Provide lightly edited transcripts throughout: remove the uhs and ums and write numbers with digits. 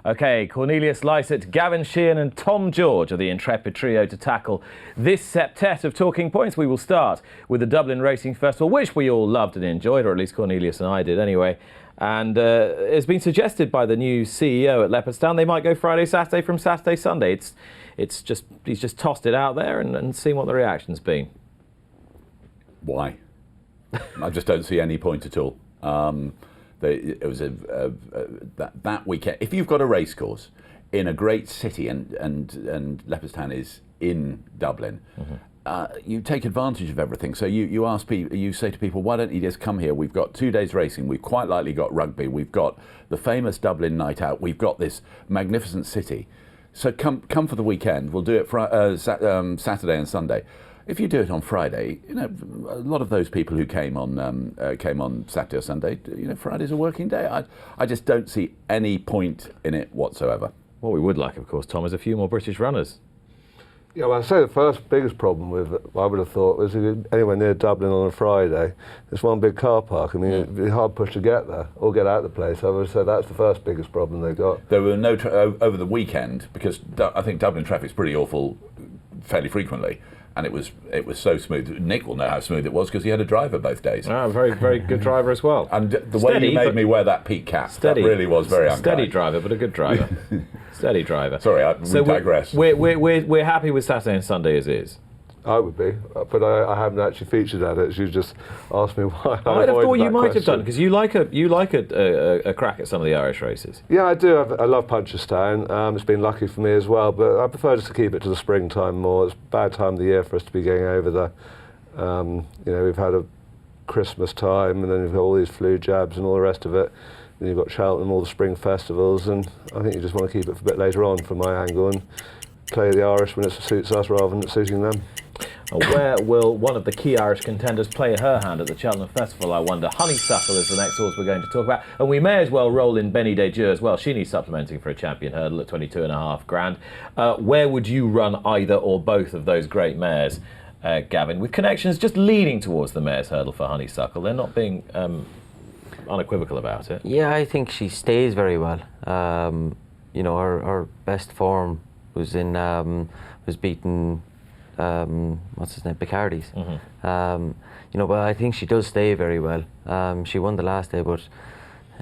OK, Cornelius Lysett, Gavin Sheehan and Tom George are the intrepid trio to tackle this septet of talking points. We will start with the Dublin Racing Festival, which we all loved and enjoyed, or at least Cornelius and I did anyway. And it's been suggested by the new CEO at Leopardstown they might go Friday, Saturday from Saturday, Sunday. He's just tossed it out there and seen what the reaction's been. Why? I just don't see any point at all. It was that weekend. If you've got a racecourse in a great city, and Leopardstown is in Dublin, you take advantage of everything. So you ask people, you say to people, why don't you just come here? We've got 2 days racing. We've quite likely got rugby. We've got the famous Dublin night out. We've got this magnificent city. So come for the weekend. We'll do it Saturday and Sunday. If you do it on Friday, you know, a lot of those people who came on Saturday or Sunday, you know, Friday's a working day. I just don't see any point in it whatsoever. What we would like, of course, Tom, is a few more British runners. Yeah, well, I'd say the first biggest problem with it, I would have thought, was if you're anywhere near Dublin on a Friday, there's one big car park. I mean, it'd be hard push to get there or get out of the place. I would say that's the first biggest problem they've got. There were no over the weekend, because I think Dublin traffic's pretty awful fairly frequently. And it was so smooth. Nick will know how smooth it was because he had a driver both days. Ah, very, very good driver as well. And the way you made me wear that peak cap, that really was very unkind. Steady driver, but a good driver. Steady driver. Sorry, we digress. We're happy with Saturday and Sunday as is. I would be, but I haven't actually featured at it. You just asked me why. I'd have thought you might have done, because you like a crack at some of the Irish races. Yeah, I do. I love Punchestown. It's been lucky for me as well, but I prefer just to keep it to the springtime more. It's a bad time of the year for us to be getting over there. You know, we've had a Christmas time, and then you've got all these flu jabs and all the rest of it. Then you've got Cheltenham, all the spring festivals, and I think you just want to keep it for a bit later on, from my angle, and play the Irish when it suits us rather than it suiting them. Where will one of the key Irish contenders play her hand at the Cheltenham Festival, I wonder? Honeysuckle is the next horse we're going to talk about. And we may as well roll in Benny Deja as well. She needs supplementing for a champion hurdle at 22.5 grand. Where would you run either or both of those great mares, Gavin? With connections just leaning towards the mares hurdle for Honeysuckle. They're not being unequivocal about it. Yeah, I think she stays very well. You know, her best form was beating what's his name, Picardi's. You know, but I think she does stay very well. She won the last day, but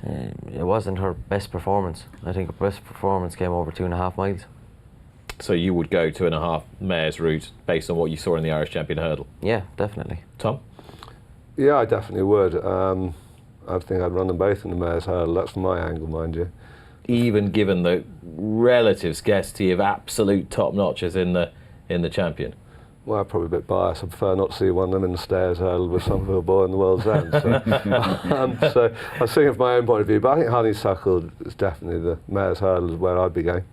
it wasn't her best performance. I think her best performance came over 2.5 miles. So you would go 2.5 mares route based on what you saw in the Irish Champion hurdle? Yeah, definitely. Tom? Yeah, I definitely would. I think I'd run them both in the mares hurdle. That's from my angle, mind you. Even given the relative scarcity of absolute top notches in the champion? Well, I'm probably a bit biased. I prefer not to see one of them in the stairs hurdle with some little boy in the World's End. So I was thinking from my own point of view, but I think Honeysuckle is definitely the mares hurdle is where I'd be going.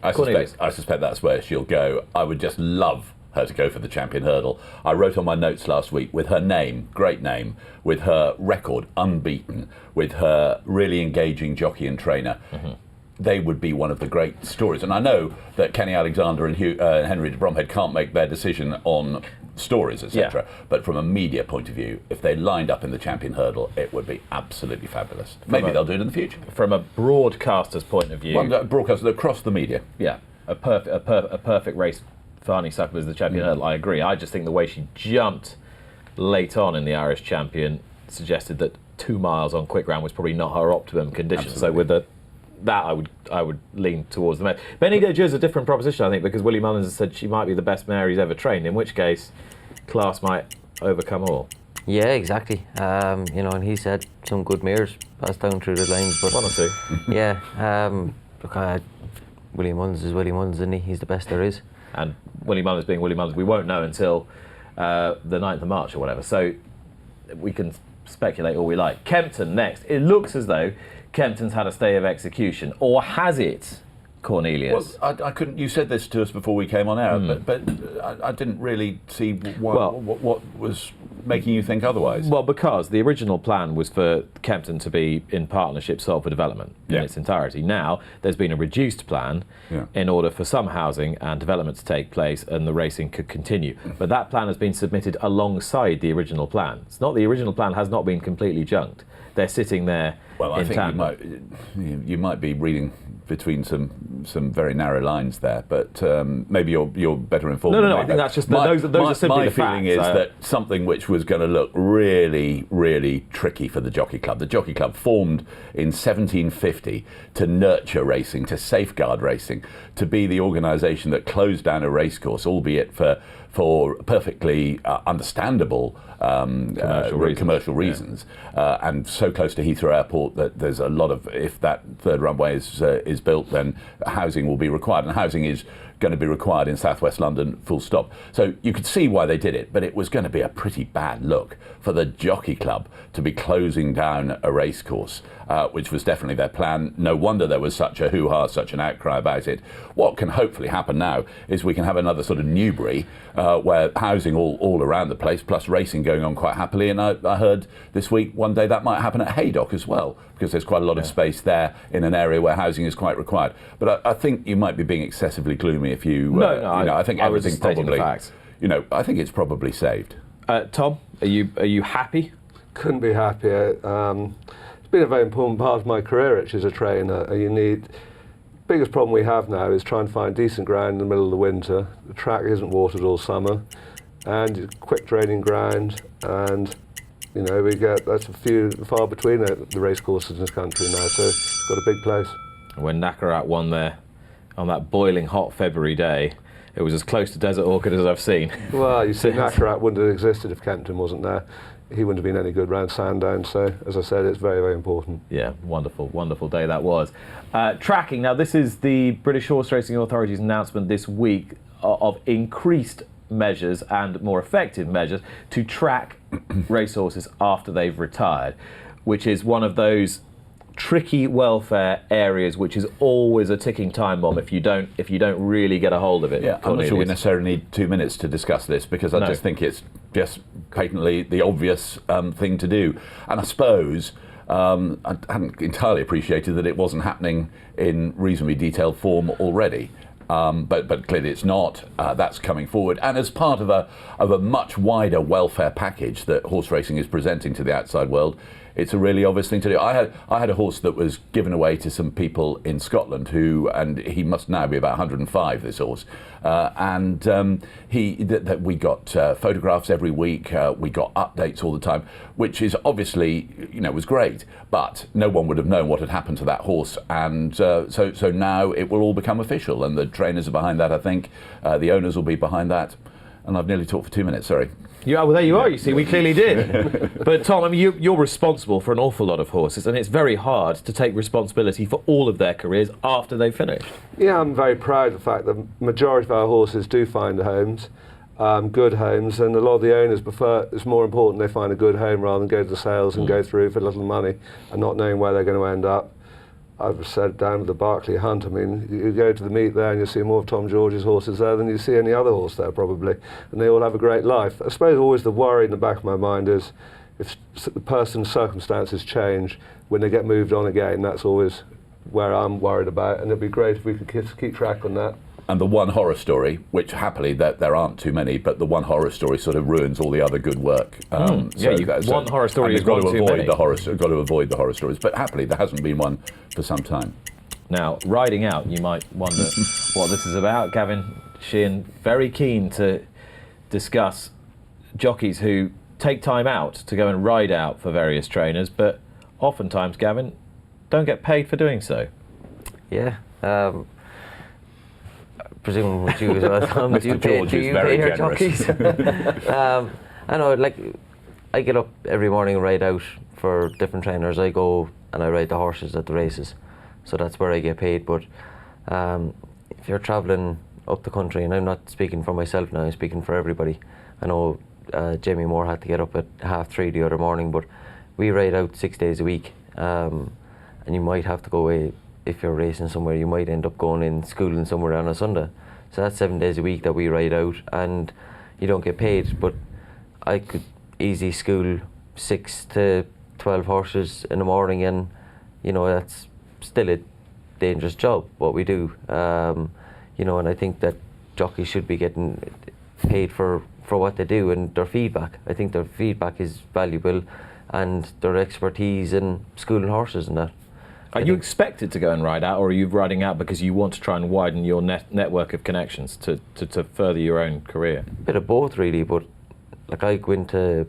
I suspect that's where she'll go. I would just love her to go for the champion hurdle. I wrote on my notes last week, with her name, great name, with her record, unbeaten, with her really engaging jockey and trainer, they would be one of the great stories. And I know that Kenny Alexander and Henry de Bromhead can't make their decision on stories, etc. But from a media point of view, if they lined up in the champion hurdle, it would be absolutely fabulous. Maybe they'll do it in the future. From a broadcaster's point of view, broadcasters across the media. Yeah, a perfect race for Honeysuckle is the champion hurdle. I agree. I just think the way she jumped late on in the Irish Champion suggested that 2 miles on quick ground was probably not her optimum condition. Absolutely. So with that, I would lean towards the mare. Benny Deja is a different proposition, I think, because Willie Mullins has said she might be the best mare he's ever trained, in which case class might overcome all. Yeah, exactly. You know, and he said some good mares passed down through the lines, but 1 or 2. Yeah. Look, Willie Mullins is Willie Mullins, isn't he? He's the best there is. And Willie Mullins being Willie Mullins, we won't know until the 9th of March or whatever. So we can speculate all we like. Kempton next. It looks as though Kempton's had a stay of execution, or has it, Cornelius? Well, I couldn't. You said this to us before we came on air, but I didn't really see what was making you think otherwise. Well, because the original plan was for Kempton to be in partnership sold for development in its entirety. Now there's been a reduced plan in order for some housing and development to take place, and the racing could continue. But that plan has been submitted alongside the original plan. It's not the original plan has not been completely junked. They're sitting there Well, I in think tandem. you might be reading between some very narrow lines there, but maybe you're better informed. No, than me. I think that's just those are simply my the feeling facts. is that something which was going to look really, really tricky for the Jockey Club. The Jockey Club formed in 1750 to nurture racing, to safeguard racing, to be the organisation that closed down a racecourse, albeit for perfectly understandable commercial reasons, and so close to Heathrow Airport that there's a lot of, if that third runway is built, then housing will be required, and housing is going to be required in southwest London, full stop. So you could see why they did it, but it was going to be a pretty bad look for the Jockey Club to be closing down a racecourse, which was definitely their plan. No wonder there was such a hoo-ha, such an outcry about it. What can hopefully happen now is we can have another sort of Newbury, where housing all around the place, plus racing going on quite happily. And I heard this week, one day, that might happen at Haydock as well, because there's quite a lot of space there in an area where housing is quite required. But I think you might be being excessively gloomy if you. I think everything probably. I think it's probably saved. Tom, are you happy? Couldn't be happier. It's been a very important part of my career, actually, as a trainer. Biggest problem we have now is trying to find decent ground in the middle of the winter. The track isn't watered all summer, and it's quick draining ground, and that's far between the race courses in this country now, so it's got a big place. When Nakarat won there on that boiling hot February day, it was as close to Desert Orchid as I've seen. Well, you see, Nakarat wouldn't have existed if Kempton wasn't there. He wouldn't have been any good round Sandown, so as I said, it's very, very important. Yeah, wonderful day that was. Tracking, now this is the British Horse Racing Authority's announcement this week of increased measures and more effective measures to track racehorses after they've retired, which is one of those tricky welfare areas which is always a ticking time bomb if you don't really get a hold of it. Yeah, I'm not sure we necessarily need 2 minutes to discuss this, because I just think it's just patently the obvious thing to do. And I suppose I hadn't entirely appreciated that it wasn't happening in reasonably detailed form already. But clearly it's not. That's coming forward, and as part of a much wider welfare package that horse racing is presenting to the outside world. It's a really obvious thing to do. I had a horse that was given away to some people in Scotland and he must now be about 105, this horse, we got photographs every week. We got updates all the time, which is obviously was great, but no one would have known what had happened to that horse, and so now it will all become official, and the trainers are behind that. I think the owners will be behind that, and I've nearly talked for 2 minutes. Sorry. Yeah, well, there you are. You see, we clearly did. But Tom, you're responsible for an awful lot of horses, and it's very hard to take responsibility for all of their careers after they've finished. Yeah, I'm very proud of the fact that the majority of our horses do find homes, good homes, and a lot of the owners prefer. It's more important they find a good home rather than go to the sales and go through for little money and not knowing where they're going to end up. I've said down to the Berkeley Hunt, you go to the meet there and you see more of Tom George's horses there than you see any other horse there probably, and they all have a great life. I suppose always the worry in the back of my mind is if the person's circumstances change, when they get moved on again, that's always where I'm worried about, and it'd be great if we could keep track on that. And the one horror story, which happily there aren't too many, but the one horror story sort of ruins all the other good work. One horror story is one too many. Got to avoid the horror stories, but happily there hasn't been one for some time. Now, riding out, you might wonder what this is about. Gavin Sheehan, very keen to discuss jockeys who take time out to go and ride out for various trainers, but oftentimes, Gavin, don't get paid for doing so. Yeah. Presuming with you as well. Mr. George is very generous. I know, I get up every morning and ride out for different trainers. I go and I ride the horses at the races, so that's where I get paid. But if you're travelling up the country, and I'm not speaking for myself now, I'm speaking for everybody. I know Jamie Moore had to get up at 3:30 the other morning, but we ride out 6 days a week, and you might have to go away. If you're racing somewhere, you might end up going in schooling somewhere on a Sunday. So that's 7 days a week that we ride out, and you don't get paid. But I could easily school 6 to 12 horses in the morning, and that's still a dangerous job what we do. And I think that jockeys should be getting paid for what they do and their feedback. I think their feedback is valuable, and their expertise in schooling horses and that. Are you expected to go and ride out, or are you riding out because you want to try and widen your network of connections to further your own career? Bit of both really, but like I go into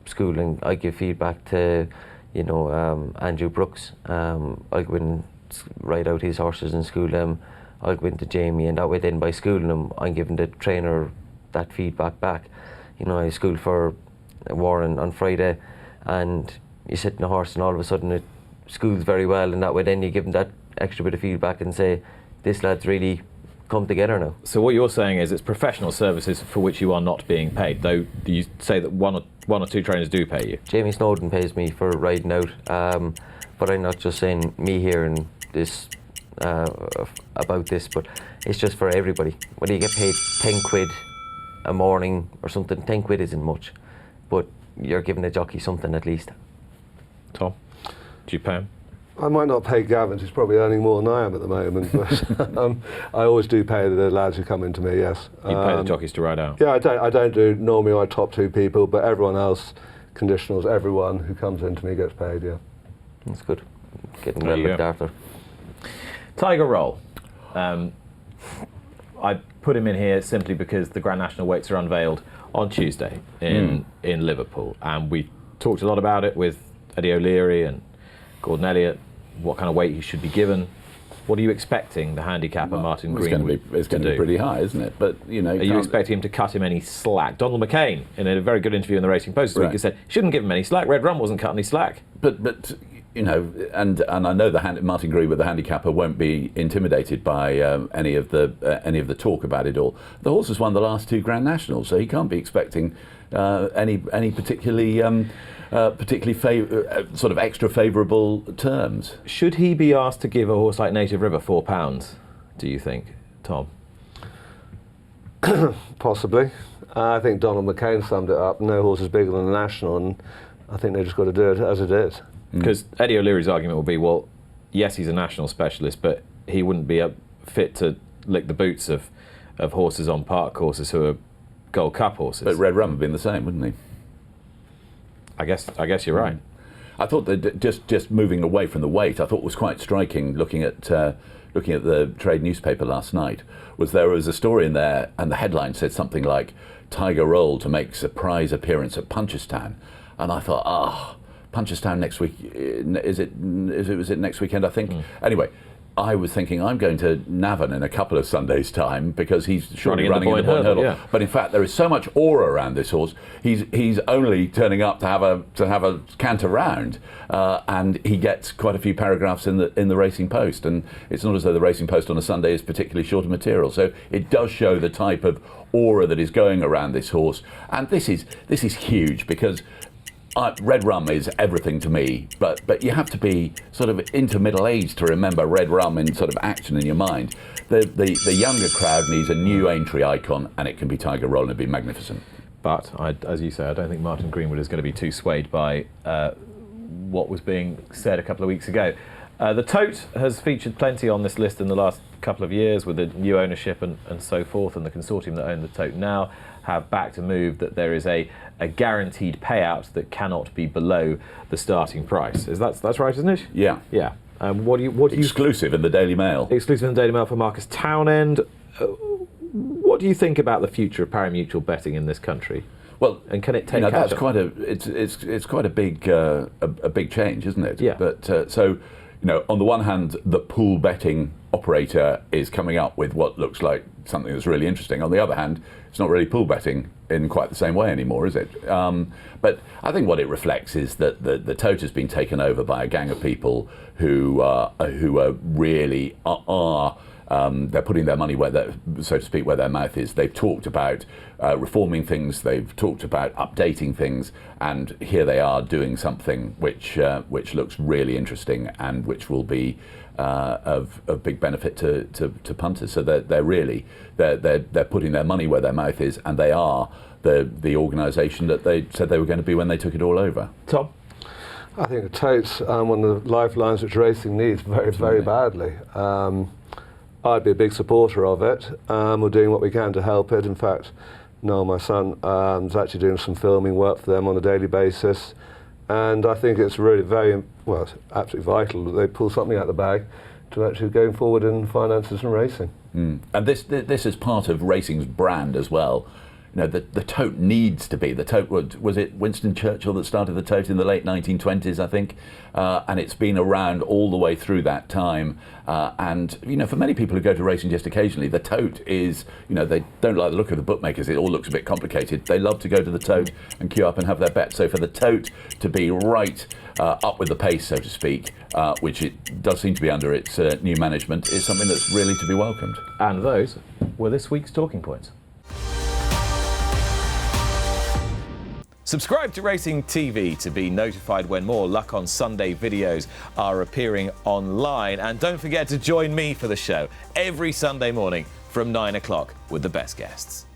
schooling, I give feedback to, you know, Andrew Brooks. I go and ride out his horses and school them. I'll go into Jamie, and that way then by schooling them, I'm giving the trainer that feedback back. You know, I school for Warren on Friday, and you sit in a horse and all of a sudden it schools very well, and that way then you give them that extra bit of feedback and say, this lad's really come together now. So what you're saying is it's professional services for which you are not being paid, though you say that one or two trainers do pay you. Jamie Snowden pays me for riding out, but I'm not just saying me here and this about this, but it's just for everybody. Whether you get paid 10 quid a morning or something, 10 quid isn't much, but you're giving a jockey something at least. Tom, do you pay him? I might not pay Gavin, who's probably earning more than I am at the moment, but I always do pay the lads who come into me, yes. You pay the jockeys to ride out? Yeah, I don't do normally my top two people, but everyone else, conditionals, everyone who comes into me gets paid, yeah. That's good. Getting well looked after. Tiger Roll. I put him in here simply because the Grand National weights are unveiled on Tuesday in Liverpool, and we talked a lot about it with Eddie O'Leary and Gordon Elliott, what kind of weight he should be given. What are you expecting the handicapper Martin Greenwood it's going to be pretty high, isn't it? But you know, are you expecting him to cut him any slack? Donald McCain, in a very good interview in the Racing Post this week, he said shouldn't give him any slack. Red Rum wasn't cutting any slack. But you know, and I know Martin Greenwood, the handicapper, won't be intimidated by any of the talk about it all. The horse has won the last two Grand Nationals, so he can't be expecting any particularly sort of extra favourable terms. Should he be asked to give a horse like Native River £4, do you think, Tom? Possibly. I think Donald McCain summed it up. No horse is bigger than the National, and I think they just got to do it as it is. Because Eddie O'Leary's argument will be, well, yes, he's a national specialist, but he wouldn't be fit to lick the boots of horses on park courses who are Gold Cup horses. But Red Rum would have been the same, wouldn't he? I guess you're right. I thought that just moving away from the weight, I thought was quite striking. Looking at the trade newspaper last night, there was a story in there, and the headline said something like "Tiger Roll to make surprise appearance at Punchestown," and I thought, Punchestown next week. Was it next weekend? I think. Anyway, I was thinking I'm going to Navan in a couple of Sundays' time because he's surely running in the point hurdle. Yeah. But in fact, there is so much aura around this horse. He's only turning up to have a canter round, and he gets quite a few paragraphs in the Racing Post. And it's not as though the Racing Post on a Sunday is particularly short of material. So it does show the type of aura that is going around this horse. And this is huge because Red Rum is everything to me, but you have to be sort of into middle age to remember Red Rum in sort of action in your mind. The younger crowd needs a new Aintree icon, and it can be Tiger Roll, and it'd be magnificent. But as you say, I don't think Martin Greenwood is going to be too swayed by what was being said a couple of weeks ago. The Tote has featured plenty on this list in the last couple of years with the new ownership and so forth, and the consortium that own the Tote now have backed a move that there is a guaranteed payout that cannot be below the starting price. That's right, isn't it? Yeah. Yeah. What do you exclusive in the Daily Mail? Exclusive in the Daily Mail for Marcus Townend. What do you think about the future of pari-mutuel betting in this country? Well, and can it take? That's quite it's quite a big change, isn't it? Yeah. But so. On the one hand, the pool betting operator is coming up with what looks like something that's really interesting. On the other hand, it's not really pool betting in quite the same way anymore, is it? But I think what it reflects is that the Tote has been taken over by a gang of people who are really they're putting their money where so to speak, where their mouth is. They've talked about reforming things. They've talked about updating things, and here they are doing something which looks really interesting and which will be of big benefit to punters. So they're putting their money where their mouth is, and they are the organisation that they said they were going to be when they took it all over. Tom? I think the Tote's one of the lifelines which racing needs very, very badly. I'd be a big supporter of it. We're doing what we can to help it. In fact, Noel, my son, is actually doing some filming work for them on a daily basis. And I think it's really it's absolutely vital that they pull something out of the bag to actually going forward in finances and racing. And this is part of racing's brand as well. You know, the tote needs to be. The tote, was it Winston Churchill that started the tote in the late 1920s, I think? And it's been around all the way through that time. And, you know, for many people who go to racing just occasionally, the tote is, you know, they don't like the look of the bookmakers. It all looks a bit complicated. They love to go to the tote and queue up and have their bet. So for the tote to be right up with the pace, so to speak, which it does seem to be under its new management, is something that's really to be welcomed. And those were this week's talking points. Subscribe to Racing TV to be notified when more Luck on Sunday videos are appearing online. And don't forget to join me for the show every Sunday morning from 9 o'clock with the best guests.